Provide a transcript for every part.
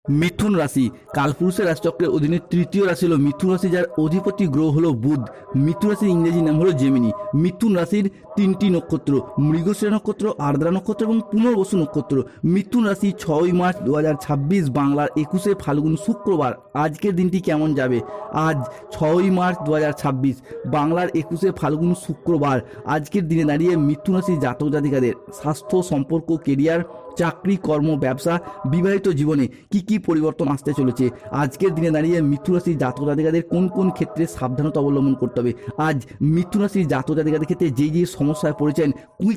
মিথুন রাশি কালপুরুষের রাশিচক্রের অধীনে তৃতীয় রাশি হলো মিথুন রাশি, যার অধিপতি গ্রহ হলো বুধ। মিথুন রাশির ইংরেজি নাম হলো জেমিনি। মিথুন রাশির তিনটি নক্ষত্র, মৃগশিরা নক্ষত্র, আর্দ্রা নক্ষত্র এবং পুনর্বসু নক্ষত্র। মিথুন রাশি 6 মার্চ 2026 বাংলার 21 ফাল্গুন শুক্রবার। আজকের দিনটি কেমন যাবে? আজ 6 মার্চ 2026 বাংলার 21 ফাল্গুন শুক্রবার। আজকের দিনে দাঁড়িয়ে মিথুন রাশি জাতক জাতিকাদের স্বাস্থ্য, সম্পর্ক, কেরিয়ার, চাকরি, কর্ম, ব্যবসা, বিবাহিত জীবনে কি কি পরিবর্তন আসতে চলেছে? আজকের দিনে দাঁড়িয়ে মিথুন রাশির জাতক জাতিকাদের কোন কোন ক্ষেত্রে সাবধানতা অবলম্বন করতে হবে? আজ মিথুন রাশির জাতক জাতিকাদের ক্ষেত্রে যে সমস্যায় পড়েছেন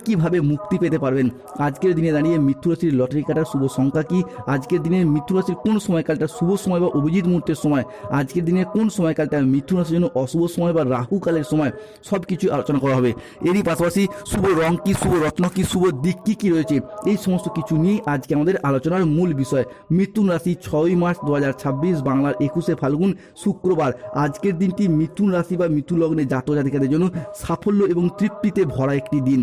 কীভাবে মুক্তি পেতে পারবেন? আজকের দিনে দাঁড়িয়ে মিথুন রাশির লটারি কাটার শুভ সংখ্যা কি? আজকের দিনে মিথুন রাশির কোন সময়কালটা শুভ সময় বা অভিজিৎ মুহূর্তের সময়? আজকের দিনে কোন সময়কালটা মিথুন রাশির জন্য অশুভ সময় বা রাহু কালের সময়? সব কিছু আলোচনা করা হবে। এরই পাশাপাশি শুভ রং কি, শুভ রত্ন কি, শুভ দিক কি কি রয়েছে, এই সমস্ত কিছু নিয়ে আজকে আমাদের আলোচনার মূল বিষয়। মিথুন রাশি 6 মার্চ 2026 বাংলার 21 ফাল্গুন শুক্রবার। আজকের দিনটি মিথুন রাশি বা মিথুন লগ্নে জাতক জাতিকাদের জন্য সাফল্য এবং তৃপ্তিতে ভরা একটি দিন।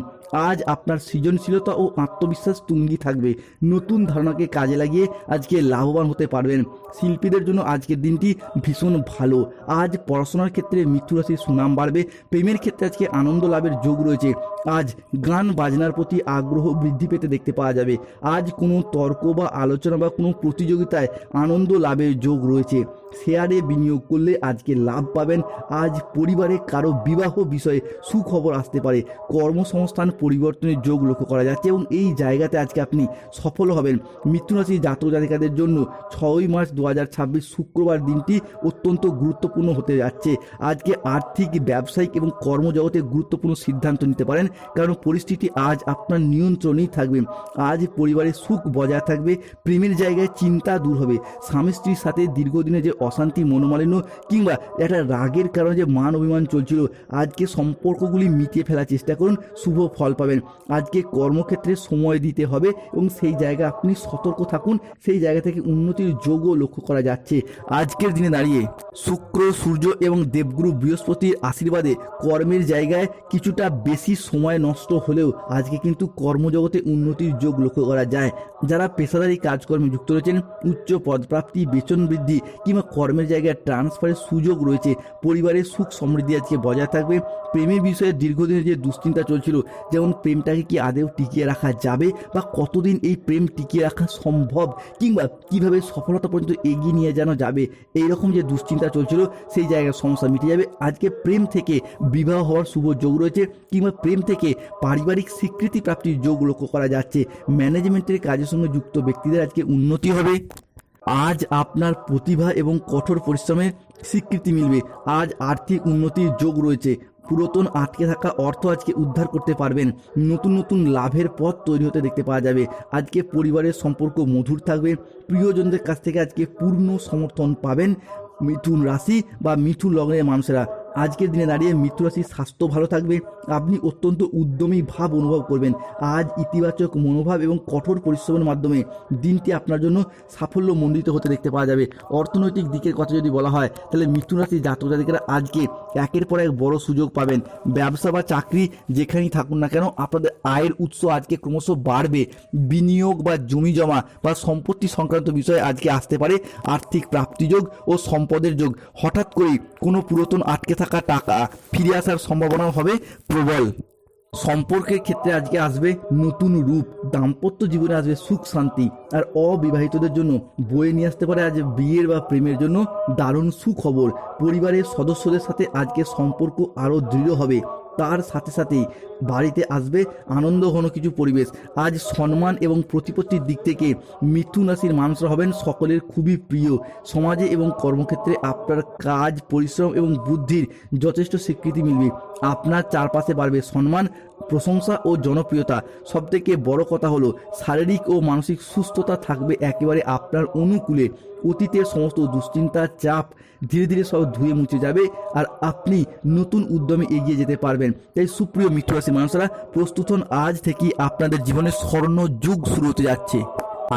আজ আপনার সৃজনশীলতা ও আত্মবিশ্বাস তুঙ্গি থাকবে। নতুন ধারণাকে কাজে লাগিয়ে আজকে লাভবান হতে পারবেন। শিল্পীদের জন্য আজকের দিনটি ভীষণ ভালো। আজ পড়াশোনার ক্ষেত্রে মিথুন রাশির সুনাম বাড়বে। প্রেমের ক্ষেত্রে আজকে আনন্দ লাভের যোগ রয়েছে। আজ গান বাজনার প্রতি আগ্রহ বৃদ্ধি পেতে দেখতে পাওয়া যাবে। আজ কোনো তর্ক বা আলোচনা বা কোনো প্রতিযোগিতায় আনন্দ লাভের যোগ রয়েছে। শেয়ারে বিনিয়োগ করলে আজকে লাভ পাবেন। আজ পরিবারে কারো বিবাহ বিষয়ে সুখবর আসতে পারে। কর্মসংস্থান পরিবর্তনের যোগ লক্ষ্য করা যাচ্ছে এবং এই জায়গাতে আজকে আপনি সফল হবেন। মিথুন রাশি জাতক জাতিকাদের জন্য 6 মার্চ 2026 শুক্রবার দিনটি অত্যন্ত গুরুত্বপূর্ণ হতে যাচ্ছে। আজকে আর্থিক, ব্যবসায়িক এবং কর্মজগতে গুরুত্বপূর্ণ সিদ্ধান্ত নিতে পারেন, কারণ পরিস্থিতি আজ আপনার নিয়ন্ত্রণেই থাকবে। আজ পরিবারের সুখ বজায় থাকবে। প্রেমের জায়গায় চিন্তা দূর হবে। স্বামী স্ত্রীর সাথে দীর্ঘদিনে যে অশান্তি, মনোমালিন্য কিংবা একটা রাগের কারণে যে মান অভিমান চলছিল, আজকে সম্পর্কগুলি মিটিয়ে ফেলার চেষ্টা করুন, শুভ ফল পাবেন। আজকে কর্মক্ষেত্রে সময় দিতে হবে এবং সেই জায়গায় আপনি সতর্ক থাকুন। সেই জায়গা থেকে উন্নতির যোগও লক্ষ্য করা যাচ্ছে। আজকের দিনে দাঁড়িয়ে শুক্র, সূর্য এবং দেবগুরু বৃহস্পতির আশীর্বাদে কর্মের জায়গায় কিছুটা বেশি সময় নষ্ট হলেও আজকে কিন্তু কর্মজগতে উন্নতির যোগ লক্ষ্য করা যায়। যারা পেশাদারি কাজকর্মে যুক্ত রয়েছেন, উচ্চ পদপ্রাপ্তি, বেতন বৃদ্ধি কিংবা কর্মের জায়গায় ট্রান্সফারের সুযোগ রয়েছে। পরিবারের সুখ সমৃদ্ধি আজকে বজায় থাকবে। প্রেমের বিষয়ে দীর্ঘদিনের যে দুশ্চিন্তা চলছিল, যেমন প্রেমটাকে কি আদৌ টিকিয়ে রাখা যাবে বা কতদিন এই প্রেম টিকিয়ে রাখা সম্ভব, কিংবা কিভাবে সফলতা পর্যন্ত এগিয়ে নিয়ে যাওয়া যাবে, এইরকম যে দুশ্চিন্তা চলছিল সেই জায়গায় সমস্যা মিটে যাবে। আজকে প্রেম থেকে বিবাহ হওয়ার শুভ যোগ রয়েছে, কিংবা প্রেম থেকে পারিবারিক স্বীকৃতি প্রাপ্তির যোগ লক্ষ্য করা যাচ্ছে। ম্যানেজমেন্টের কাজের সঙ্গে যুক্ত ব্যক্তিদের আজকে উন্নতি হবে। আজ আপনার প্রতিভা এবং কঠোর পরিশ্রমের স্বীকৃতি মিলবে। আজ আর্থিক উন্নতির যোগ রয়েছে। পুরাতন আটকে থাকা অর্থ আজকে উদ্ধার করতে পারবেন। নতুন নতুন লাভের পথ তৈরি হতে দেখতে পাওয়া যাবে। আজকে পরিবারের সম্পর্ক মধুর থাকবে। প্রিয়জনদের কাছ থেকে আজকে পূর্ণ সমর্থন পাবেন। মিথুন রাশি বা মিথুন লগ্নের মানুষেরা আজকের দিনে দাঁড়িয়ে মিথুন রাশির স্বাস্থ্য ভালো থাকবে। আপনি অত্যন্ত উদ্যমী ভাব অনুভব করবেন। আজ ইতিবাচক মনোভাব এবং কঠোর পরিশ্রমের মাধ্যমে দিনটি আপনার জন্য সাফল্য মণ্ডিত হতে দেখতে পাওয়া যাবে। অর্থনৈতিক দিকের কথা যদি বলা হয়, তাহলে মিথুন রাশির জাতক জাতিকারা আজকে একের পর এক বড় সুযোগ পাবেন। ব্যবসা বা চাকরি যেখানেই থাকুন না কেন, আপনাদের আয়ের উৎস আজকে ক্রমশ বাড়বে। বিনিয়োগ বা জমি জমা বা সম্পত্তি সংক্রান্ত বিষয়ে আজকে আসতে পারে আর্থিক প্রাপ্তিযোগ ও সম্পদের যোগ। হঠাৎ করেই কোনো পুরাতন আটকে থাকা টাকা ফিরে আসার সম্ভাবনা হবে প্রবল। সম্পর্কের ক্ষেত্রে আজকে আসবে নতুন রূপ। দাম্পত্য জীবনে আসবে সুখ শান্তি। আর অবিবাহিতদের জন্য বয়ে নিয়ে আসতে পারে আজ বিয়ের বা প্রেমের জন্য দারুণ সুখবর। পরিবারের সদস্যদের সাথে আজকে সম্পর্ক আরও দৃঢ় হবে। তার সাথে সাথেই বাড়িতে আসবে আনন্দ ঘন কিছু পরিবেশ। আজ সম্মান এবং প্রতিপত্তির দিক থেকে মিথুন রাশির মানুষরা হবেন সকলের খুবই প্রিয়। সমাজে এবং কর্মক্ষেত্রে আপনার কাজ, পরিশ্রম এবং বুদ্ধির যথেষ্ট স্বীকৃতি মিলবে। আপনার চারপাশে বাড়বে সম্মান, প্রশংসা ও জনপ্রিয়তা। সবথেকে বড় কথা হলো শারীরিক ও মানসিক সুস্থতা থাকবে একেবারে আপনার অনুকূলে। অতীতের সমস্ত দুশ্চিন্তা, চাপ ধীরে ধীরে সব ধুয়ে মুছে যাবে আর আপনি নতুন উদ্যমে এগিয়ে যেতে পারবেন। তাই সুপ্রিয় মিথুন রাশির মানুষরা প্রস্তুত হন। আজ থেকেই আপনাদের জীবনে স্বর্ণ যুগ শুরু হতে যাচ্ছে।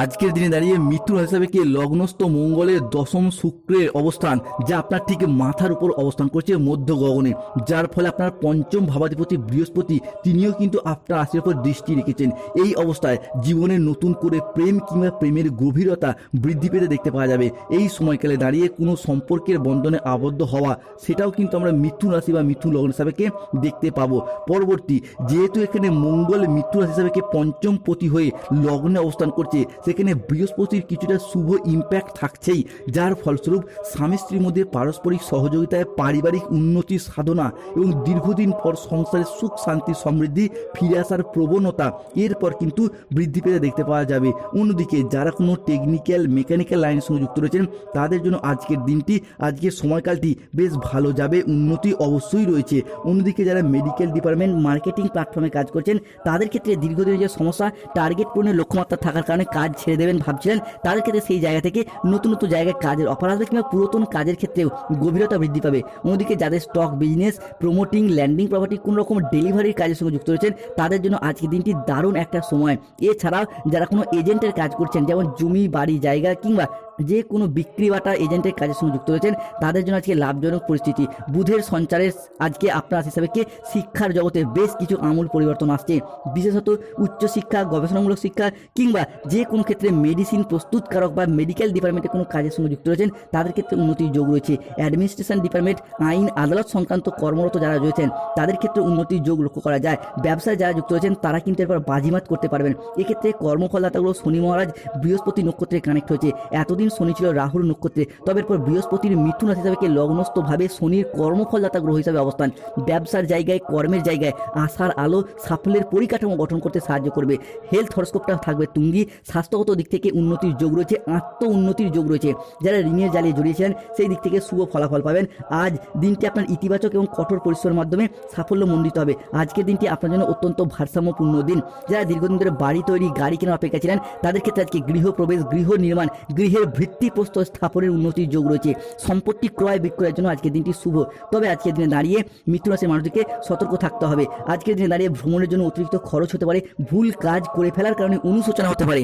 আজকের দিনে দাঁড়িয়ে মিথুন রাশি হিসাবে কি লগ্নস্থ মঙ্গলের দশম শুক্রের অবস্থান, যা আপনার ঠিক মাথার উপর অবস্থান করছে মধ্য গগনে, যার ফলে আপনার পঞ্চম ভাবাধিপতি বৃহস্পতি তিনিও কিন্তু আপনার রাশির উপর দৃষ্টি রেখেছেন। এই অবস্থায় জীবনে নতুন করে প্রেম কিংবা প্রেমের গভীরতা বৃদ্ধি পেতে দেখতে পাওয়া যাবে। এই সময়কালে দাঁড়িয়ে কোনো সম্পর্কের বন্ধনে আবদ্ধ হওয়া, সেটাও কিন্তু আমরা মিথুন রাশি বা মিথুন লগ্ন হিসাবে দেখতে পাবো। পরবর্তী যেহেতু এখানে মঙ্গল মিথুন রাশি হিসাবে পঞ্চম পতি হয়ে লগ্নে অবস্থান করছে, সেখানে বৃহস্পতির কিছুটা শুভ ইম্প্যাক্ট থাকছেই, যার ফলস্বরূপ স্বামী স্ত্রীর মধ্যে পারস্পরিক সহযোগিতায় পারিবারিক উন্নতি সাধনা এবং দীর্ঘদিন পর সংসারের সুখ শান্তি সমৃদ্ধি ফিরে আসার প্রবণতা এরপর কিন্তু বৃদ্ধি পেতে দেখতে পাওয়া যাবে। অন্যদিকে যারা কোনো টেকনিক্যাল মেকানিক্যাল লাইনের সঙ্গে যুক্ত রয়েছেন, তাদের জন্য আজকের দিনটি, আজকের সময়কালটি বেশ ভালো যাবে, উন্নতি অবশ্যই রয়েছে। অন্যদিকে যারা মেডিকেল ডিপার্টমেন্ট মার্কেটিং প্ল্যাটফর্মে কাজ করছেন, তাদের ক্ষেত্রে দীর্ঘদিনের যে সমস্যা, টার্গেট পূরণের লক্ষ্যমাত্রা থাকার কারণে কাজ ছেড়ে দেবেন ভাবছিলেন, তাদের ক্ষেত্রে সেই জায়গা থেকে নতুন নতুন জায়গায় কাজের অফার আসবে কিংবা পুরাতন কাজের ক্ষেত্রেও গভীরতা বৃদ্ধি পাবে। অন্যদিকে যাদের stock business, promoting, landing property, কোনো রকম ডেলিভারির কাজের সঙ্গে যুক্ত রয়েছেন, তাদের জন্য আজকের দিনটি দারুণ একটা সময়। এছাড়াও যারা কোনো এজেন্টের কাজ করছেন, যেমন জমি বাড়ি জায়গা কিংবা যে কোনো বিক্রি বাটা এজেন্টের কাজের সঙ্গে যুক্ত রয়েছেন, তাদের জন্য আজকে লাভজনক পরিস্থিতি। বুধের সঞ্চারের আজকে আপনার হিসাবে শিক্ষার জগতে বেশ কিছু আমূল পরিবর্তন আসছে। বিশেষত উচ্চশিক্ষা, গবেষণামূলক শিক্ষা কিংবা যে কোনো ক্ষেত্রে মেডিসিন প্রস্তুতকারক বা মেডিকেল ডিপার্টমেন্টে কোনো কাজের সঙ্গে যুক্ত রয়েছেন, তাদের ক্ষেত্রে উন্নতির যোগ রয়েছে। অ্যাডমিনিস্ট্রেশন ডিপার্টমেন্ট, আইন আদালত সংক্রান্ত কর্মরত যারা রয়েছেন, তাদের ক্ষেত্রে উন্নতির যোগ লক্ষ্য করা যায়। ব্যবসায় যারা যুক্ত রয়েছেন, তারা কিন্তু এরপর বাজিমাত করতে পারবেন। এক্ষেত্রে কর্মফলদাতাগুলো শনি মহারাজ বৃহস্পতি নক্ষত্রে কানেক্ট হয়েছে। এতদিন শনি ছিল রাহুর নক্ষত্রে, তবে এরপর বৃহস্পতির মিথুন রাশি হিসাবে লগ্নস্থভাবে শনির কর্মফলদাতা গ্রহ হিসাবে অবস্থান। ব্যবসার জায়গায়, কর্মের জায়গায় আশার আলো, সাফল্যের পরিকাঠামো গঠন করতে সাহায্য করবে। হেলথ হরস্কোপটা থাকবে তুঙ্গি। স্বাস্থ্যগত দিক থেকে উন্নতির যোগ রয়েছে, আত্ম উন্নতির যোগ রয়েছে। যারা ঋণের জালে জড়িয়েছিলেন, সেই দিক থেকে শুভ ফলাফল পাবেন। আজ দিনটি আপনার ইতিবাচক এবং কঠোর পরিশ্রমের মাধ্যমে সাফল্যমণ্ডিত হবে। আজকের দিনটি আপনার জন্য অত্যন্ত ভারসাম্যপূর্ণ দিন। যারা দীর্ঘদিন ধরে বাড়ি তৈরি, গাড়ি কেনার অপেক্ষা ছিলেন, তাদের ক্ষেত্রে আজকে গৃহপ্রবেশ, গৃহ নির্মাণ, গৃহের ভিত্তিপ্রস্তর স্থাপনের উন্নতির যোগ রয়েছে। সম্পত্তি ক্রয় বিক্রয়ের জন্য আজকের দিনটি শুভ। তবে আজকের দিনে দাঁড়িয়ে মিথুন রাশির মানুষদেরকে সতর্ক থাকতে হবে। আজকের দিনে দাঁড়িয়ে ভ্রমণের জন্য অতিরিক্ত খরচ হতে পারে, ভুল কাজ করে ফেলার কারণে অনুশোচনা হতে পারে।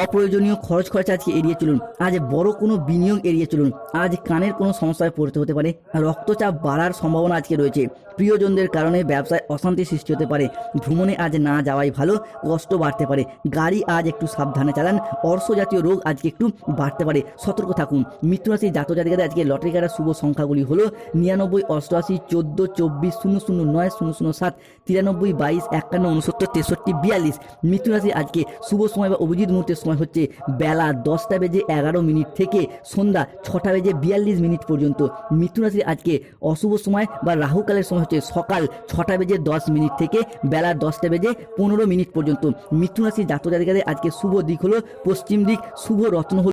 অপ্রয়োজনীয় খরচ খরচা আজকে এড়িয়ে চলুন। আজ বড় কোনো বিনিয়োগ এড়িয়ে চলুন। আজ কানের কোনো সমস্যায় পড়তে হতে পারে। রক্তচাপ বাড়ার সম্ভাবনা আজকে রয়েছে। প্রিয়জনদের কারণে ব্যবসায় অশান্তি সৃষ্টি হতে পারে। ভ্রমণে আজ না যাওয়াই ভালো, কষ্ট বাড়তে পারে। গাড়ি আজ একটু সাবধানে চালান। অর্শ জাতীয় রোগ আজকে একটু বাড়তে পারে, সতর্ক থাকুন। মিথুন রাশির জাতক জাতিকাদের আজকে লটারি কাটার শুভ সংখ্যাগুলি হলো 99, 88, 14, 24, 009, 007, 93, 22, 51, 69, 63, 42। মিথুন রাশি আজকে শুভ সময় বা অভিজিৎ মুহূর্তের সময় হচ্ছে বেলা 10:11 থেকে সন্ধ্যা 6:42 পর্যন্ত। মিথুন রাশির আজকে অশুভ সময় বা রাহুকালের সময় হচ্ছে সকাল 6:10 থেকে বেলা 10:15 পর্যন্ত। মিথুন রাশির জাতক জাতিকাদের আজকে শুভ দিক হলো পশ্চিম দিক, শুভ রত্ন হলো